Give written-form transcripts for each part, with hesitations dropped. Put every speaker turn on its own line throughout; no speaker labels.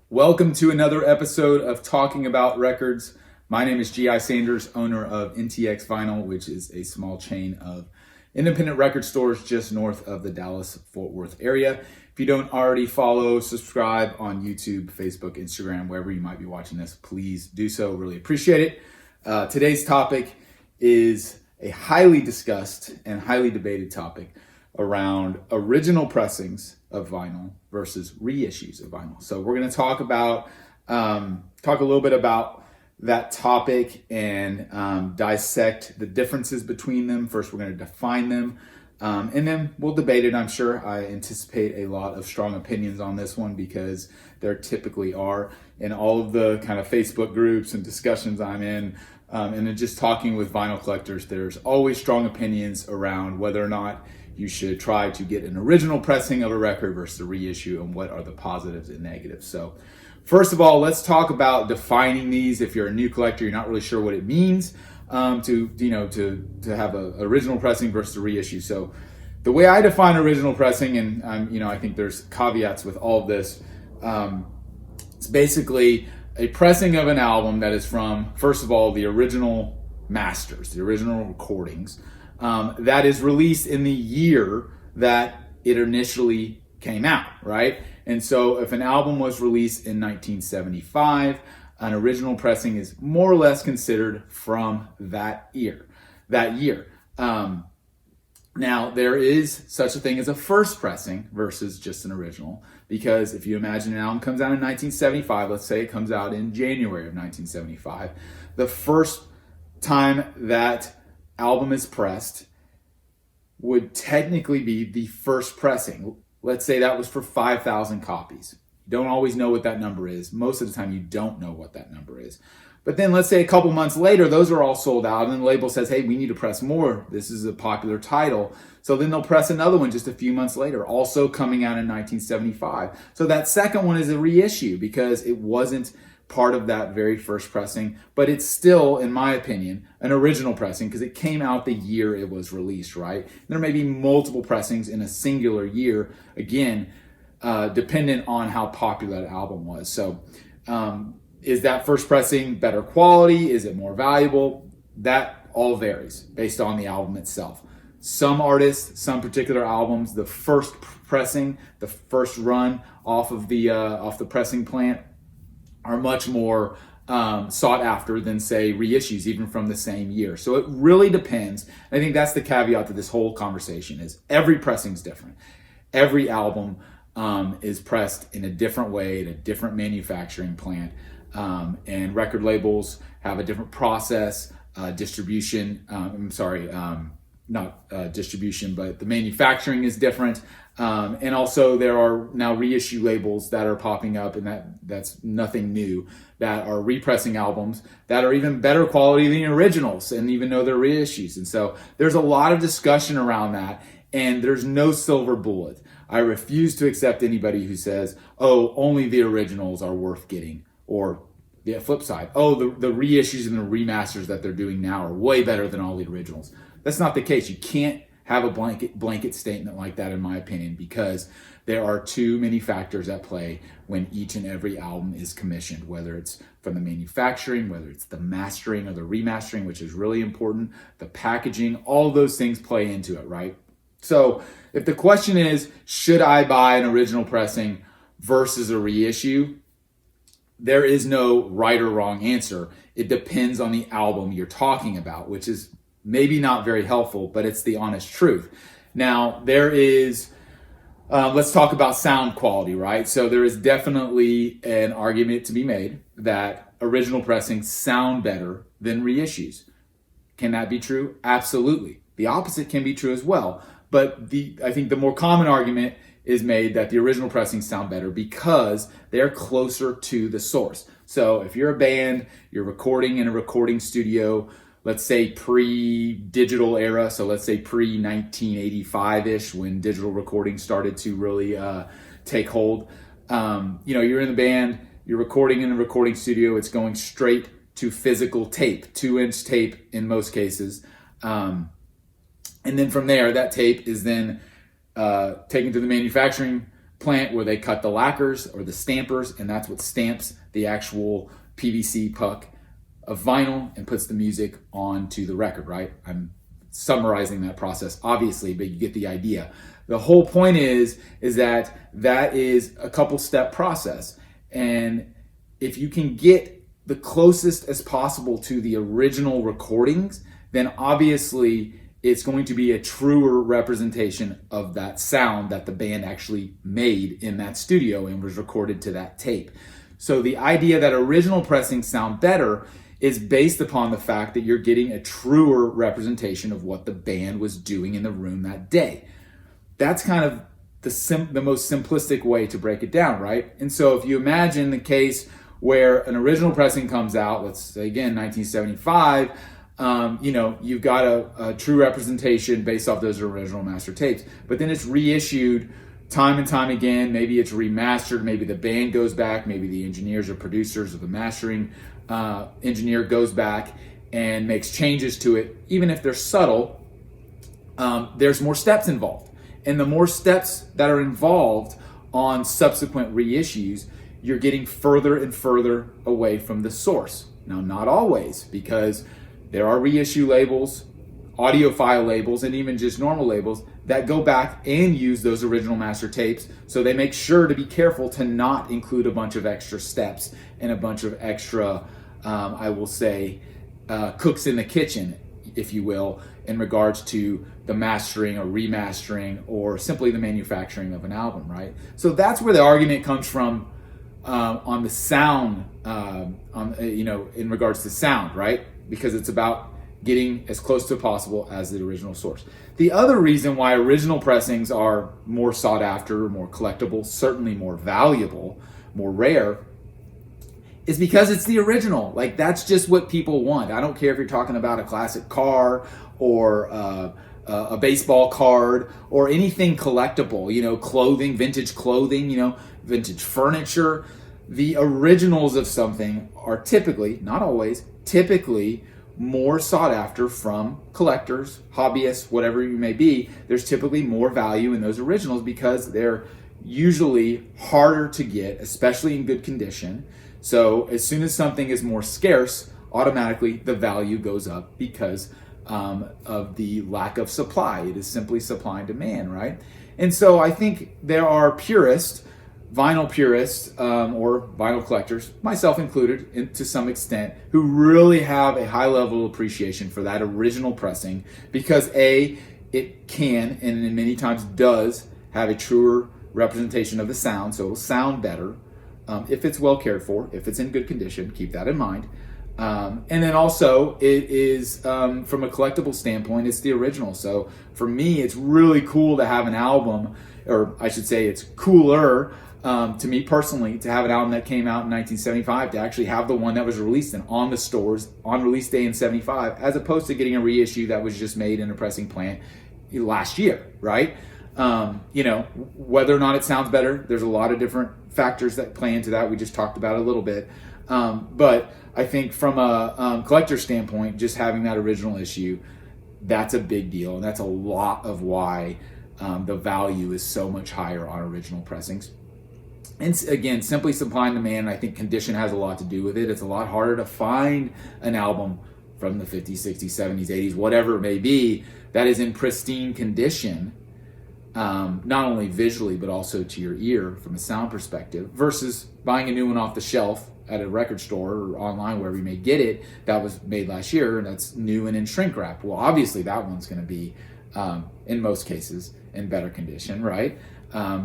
Welcome to another episode of Talking About Records. My name is G.I. Sanders, owner of NTX Vinyl, which is a small chain of independent record stores just north of the Dallas-Fort Worth area. If you don't already follow, subscribe on YouTube, Facebook, Instagram, wherever you might be watching this, please do so. Really appreciate it. Today's topic is a highly discussed and highly debated topic around original pressings of vinyl versus reissues of vinyl. So we're going to talk a little bit about that topic and dissect the differences between them. First, we're going to define them, and then we'll debate it. I'm sure I anticipate a lot of strong opinions on this one because there typically are in all of the kind of Facebook groups and discussions I'm in. And then just talking with vinyl collectors, there's always strong opinions around whether or not you should try to get an original pressing of a record versus a reissue and what are the positives and negatives. So first of all, let's talk about defining these. If you're a new collector, you're not really sure what it means to have an original pressing versus a reissue. So the way I define original pressing, and I think there's caveats with all of this, it's basically a pressing of an album that is from, first of all, the original masters, the original recordings, that is released in the year that it initially came out, right? And so if an album was released in 1975, an original pressing is more or less considered from that year. Now, there is such a thing as a first pressing versus just an original, because if you imagine an album comes out in 1975, let's say it comes out in January of 1975, the first time that album is pressed would technically be the first pressing. Let's say that was for 5,000 copies. You don't always know what that number is. Most of the time you don't know what that number is. But then let's say a couple months later, those are all sold out and the label says, hey, we need to press more. This is a popular title. So then they'll press another one just a few months later, also coming out in 1975. So that second one is a reissue because it wasn't part of that very first pressing, but it's still, in my opinion, an original pressing because it came out the year it was released, right? There may be multiple pressings in a singular year, again, dependent on how popular that album was. So is that first pressing better quality? Is it more valuable? That all varies based on the album itself. Some artists, some particular albums, the first pressing, the first run off the pressing plant are much more sought after than, say, reissues, even from the same year. So it really depends. I think that's the caveat to this whole conversation is every pressing's different. Every album is pressed in a different way at a different manufacturing plant. And record labels have a different process, distribution. Not distribution, but the manufacturing is different. And also there are now reissue labels that are popping up, and that's nothing new, that are repressing albums that are even better quality than the originals, and even though they're reissues. And so there's a lot of discussion around that, and there's no silver bullet. I refuse to accept anybody who says, oh, only the originals are worth getting, or the flip side, oh, the reissues and the remasters that they're doing now are way better than all the originals. That's not the case. You can't have a blanket statement like that, in my opinion, because there are too many factors at play when each and every album is commissioned, whether it's from the manufacturing, whether it's the mastering or the remastering, which is really important, the packaging, all those things play into it, right? So if the question is, should I buy an original pressing versus a reissue? There is no right or wrong answer. It depends on the album you're talking about, which is maybe not very helpful, but it's the honest truth. Now, there is, let's talk about sound quality, right? So there is definitely an argument to be made that original pressings sound better than reissues. Can that be true? Absolutely. The opposite can be true as well. But I think the more common argument is made that the original pressings sound better because they're closer to the source. So if you're a band, you're recording in a recording studio, let's say pre-digital era, so let's say pre-1985-ish, when digital recording started to really take hold. You're in the band, you're recording in a recording studio, it's going straight to physical tape, 2-inch tape in most cases. And then from there, that tape is then taken to the manufacturing plant where they cut the lacquers or the stampers, and that's what stamps the actual PVC puck of vinyl and puts the music onto the record, right? I'm summarizing that process, obviously, but you get the idea. The whole point is that is a couple step process. And if you can get the closest as possible to the original recordings, then obviously it's going to be a truer representation of that sound that the band actually made in that studio and was recorded to that tape. So the idea that original pressings sound better is based upon the fact that you're getting a truer representation of what the band was doing in the room that day. That's kind of the most simplistic way to break it down, right? And so if you imagine the case where an original pressing comes out, let's say again 1975, you've got a true representation based off those original master tapes, but then it's reissued time and time again. Maybe it's remastered, maybe the band goes back, maybe the engineers or producers or the mastering engineer goes back and makes changes to it. Even if they're subtle, there's more steps involved. And the more steps that are involved on subsequent reissues, you're getting further and further away from the source. Now, not always, because there are reissue labels, audiophile labels, and even just normal labels that go back and use those original master tapes. So they make sure to be careful to not include a bunch of extra steps and a bunch of extra, I will say, cooks in the kitchen, if you will, in regards to the mastering or remastering or simply the manufacturing of an album, right? So that's where the argument comes from on the sound, in regards to sound, right? Because it's about getting as close to possible as the original source. The other reason why original pressings are more sought after, more collectible, certainly more valuable, more rare, is because it's the original. Like, that's just what people want. I don't care if you're talking about a classic car or a baseball card or anything collectible, clothing, vintage clothing, vintage furniture. The originals of something are typically, not always, typically more sought after from collectors, hobbyists, whatever you may be. There's typically more value in those originals because they're usually harder to get, especially in good condition. So as soon as something is more scarce, automatically the value goes up because of the lack of supply. It is simply supply and demand, right? And so I think there are purists, vinyl purists, or vinyl collectors, myself included to some extent, who really have a high level of appreciation for that original pressing because it can, and many times does, have a truer representation of the sound, so it'll sound better if it's well cared for, if it's in good condition. Keep that in mind. And then also it is, from a collectible standpoint, it's the original. So for me, it's really cool to have an album, or I should say it's cooler to me personally to have an album that came out in 1975 to actually have the one that was released and on the stores on release day in 75, as opposed to getting a reissue that was just made in a pressing plant last year, right? Whether or not it sounds better, there's a lot of different factors that play into that. We just talked about a little bit. But I think from a collector standpoint, just having that original issue, that's a big deal. And that's a lot of why the value is so much higher on original pressings. And again, simply supply and demand. I think condition has a lot to do with it. It's a lot harder to find an album from the 50s, 60s, 70s, 80s, whatever it may be, that is in pristine condition, not only visually, but also to your ear from a sound perspective, versus buying a new one off the shelf at a record store or online, wherever you may get it, that was made last year and that's new and in shrink wrap. Well, obviously that one's going to be, in most cases, in better condition, right?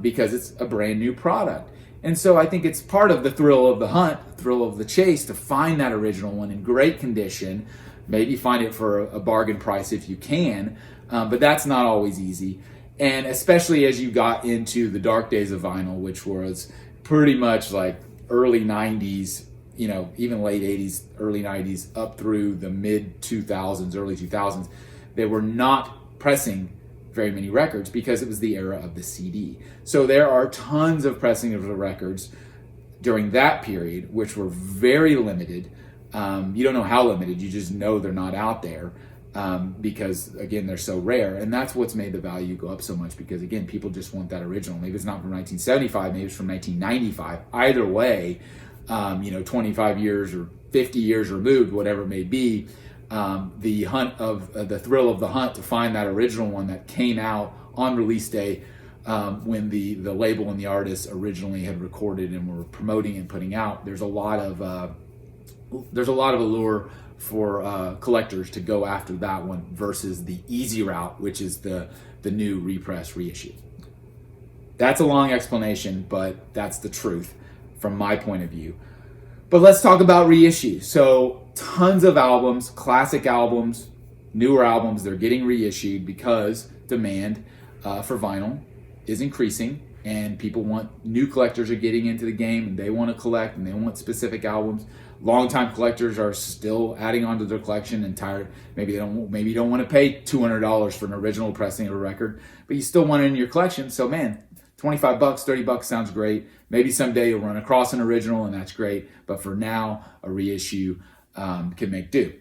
Because it's a brand new product. And so I think it's part of the thrill of the hunt, thrill of the chase, to find that original one in great condition, maybe find it for a bargain price if you can, but that's not always easy. And especially as you got into the dark days of vinyl, which was pretty much like early 90s, even late 80s, early 90s, up through the mid 2000s, early 2000s, they were not pressing very many records because it was the era of the CD. So there are tons of pressing of the records during that period, which were very limited. You don't know how limited, you just know they're not out there. because again, they're so rare. And that's what's made the value go up so much, because again, people just want that original. Maybe it's not from 1975, maybe it's from 1995. Either way, 25 years or 50 years removed, whatever it may be, the hunt of the thrill of the hunt to find that original one that came out on release day, when the label and the artist originally had recorded and were promoting and putting out. There's a lot of allure for collectors to go after that one versus the easy route, which is the new repress reissue. That's a long explanation, but that's the truth from my point of view. But let's talk about reissues. So tons of albums, classic albums, newer albums, they're getting reissued because demand for vinyl is increasing, and people new collectors are getting into the game, and they want to collect and they want specific albums. Longtime collectors are still adding on to their collection and tired. Maybe you don't want to pay $200 for an original pressing of a record, but you still want it in your collection. So man, $25, $30 sounds great. Maybe someday you'll run across an original, and that's great. But for now, a reissue can make do.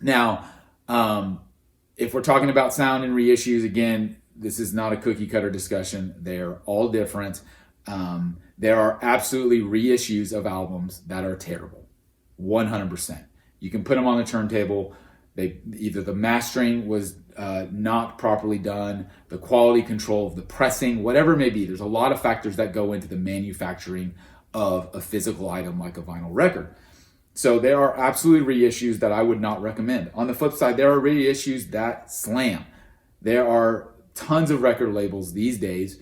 Now, if we're talking about sound and reissues, again, this is not a cookie cutter discussion. They're all different. There are absolutely reissues of albums that are terrible, 100%. You can put them on the turntable. Either the mastering was not properly done, the quality control of the pressing, whatever it may be. There's a lot of factors that go into the manufacturing of a physical item like a vinyl record. So there are absolutely reissues that I would not recommend. On the flip side, there are reissues that slam. There are tons of record labels these days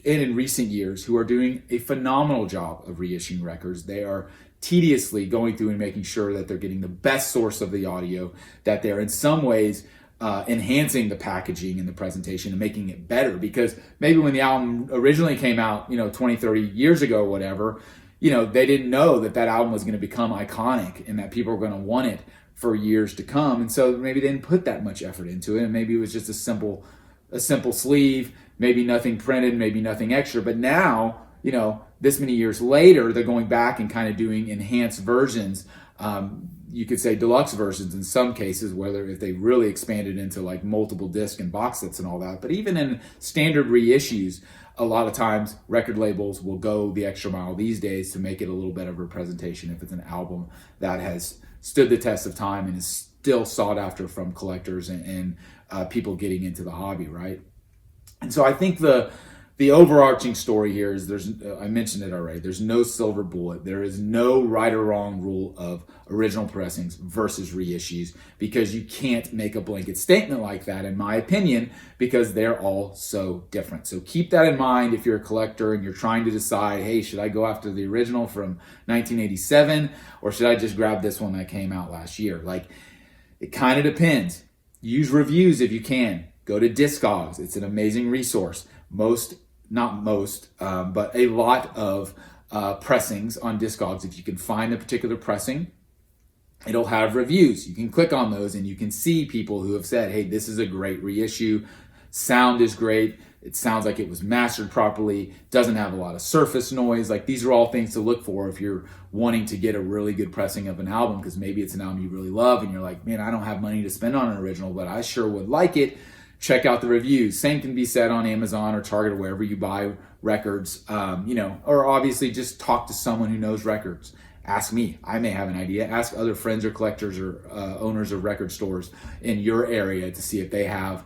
and in recent years who are doing a phenomenal job of reissuing records. They are tediously going through and making sure that they're getting the best source of the audio, that they're in some ways enhancing the packaging and the presentation and making it better. Because maybe when the album originally came out, 20, 30 years ago, whatever, they didn't know that album was going to become iconic and that people were going to want it for years to come. And so maybe they didn't put that much effort into it. And maybe it was just a simple sleeve, maybe nothing printed, maybe nothing extra. But now, this many years later, they're going back and kind of doing enhanced versions. You could say deluxe versions in some cases, whether if they really expanded into like multiple disc and box sets and all that. But even in standard reissues, a lot of times record labels will go the extra mile these days to make it a little better of a presentation if it's an album that has stood the test of time and is still sought after from collectors and people getting into the hobby, right? And so I think the overarching story here is I mentioned it already, there's no silver bullet. There is no right or wrong rule of original pressings versus reissues, because you can't make a blanket statement like that, in my opinion, because they're all so different. So keep that in mind if you're a collector and you're trying to decide, hey, should I go after the original from 1987 or should I just grab this one that came out last year? Like, it kind of depends. Use reviews if you can. Go to Discogs. It's an amazing resource. But a lot of pressings on Discogs. If you can find a particular pressing, it'll have reviews. You can click on those and you can see people who have said, hey, this is a great reissue. Sound is great. It sounds like it was mastered properly. Doesn't have a lot of surface noise. Like, these are all things to look for if you're wanting to get a really good pressing of an album, because maybe it's an album you really love and you're like, man, I don't have money to spend on an original, but I sure would like it. Check out the reviews. Same can be said on Amazon or Target or wherever you buy records, or obviously just talk to someone who knows records. Ask me. I may have an idea. Ask other friends or collectors or owners of record stores in your area to see if they have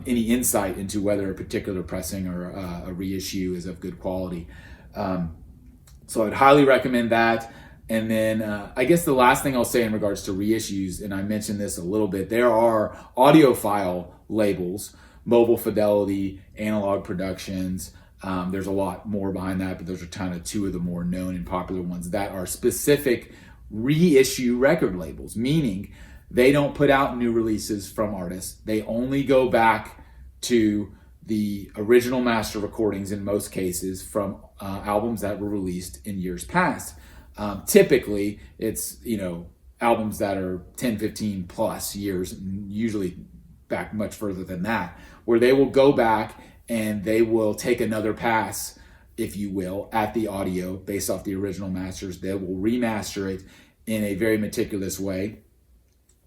any insight into whether a particular pressing or a reissue is of good quality. So I'd highly recommend that. And then I guess the last thing I'll say in regards to reissues, and I mentioned this a little bit, there are audiophile labels, Mobile Fidelity, Analog Productions. There's a lot more behind that, but those are kind of two of the more known and popular ones that are specific reissue record labels, meaning they don't put out new releases from artists. They only go back to the original master recordings in most cases from albums that were released in years past. Typically, it's albums that are 10, 15 plus years, usually back much further than that, where they will go back and they will take another pass, if you will, at the audio based off the original masters. They will remaster it in a very meticulous way.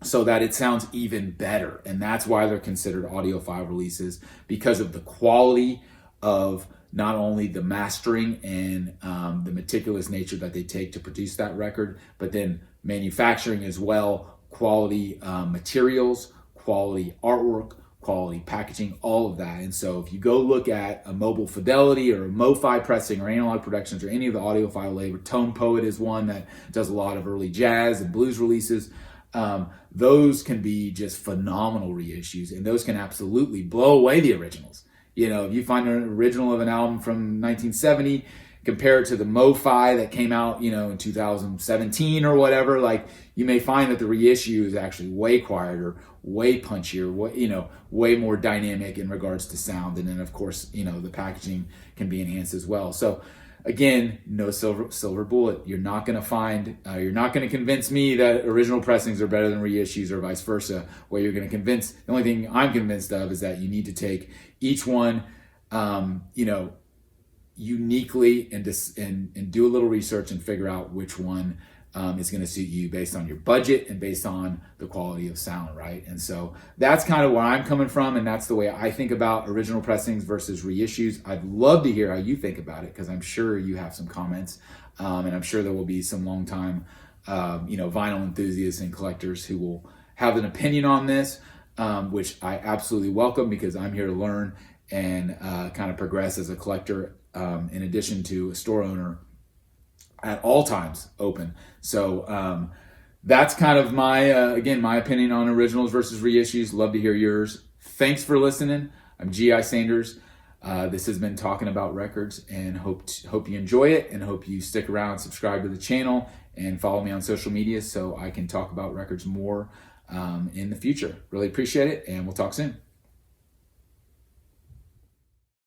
so that it sounds even better. And that's why they're considered audiophile releases, because of the quality of not only the mastering and the meticulous nature that they take to produce that record, but then manufacturing as well, quality materials, quality artwork, quality packaging, all of that. And so if you go look at a Mobile Fidelity or a MoFi pressing or Analog Productions or any of the audiophile label, Tone Poet is one that does a lot of early jazz and blues releases. Those can be just phenomenal reissues, and those can absolutely blow away the originals. You know, if you find an original of an album from 1970, compare it to the MoFi that came out, you know, in 2017 or whatever, like, you may find that the reissue is actually way quieter, way punchier, way, you know, way more dynamic in regards to sound. And then of course, you know, the packaging can be enhanced as well. So again, no silver bullet. You're not going to find, you're not going to convince me that original pressings are better than reissues or vice versa. What you're going to convince, the only thing I'm convinced of is that you need to take each one, you know, uniquely and do a little research and figure out which one is going to suit you based on your budget and based on the quality of sound, right? And so that's kind of where I'm coming from, and that's the way I think about original pressings versus reissues. I'd love to hear how you think about it, because I'm sure you have some comments, and I'm sure there will be some longtime, you know, vinyl enthusiasts and collectors who will have an opinion on this, which I absolutely welcome, because I'm here to learn and kind of progress as a collector, in addition to a store owner at all times open. So that's kind of my, again, my opinion on originals versus reissues. Love to hear yours. Thanks for listening. I'm G.I. Sanders. This has been Talking About Records, and hope you enjoy it, and hope you stick around, subscribe to the channel, and follow me on social media so I can talk about records more in the future. Really appreciate it, and we'll talk soon.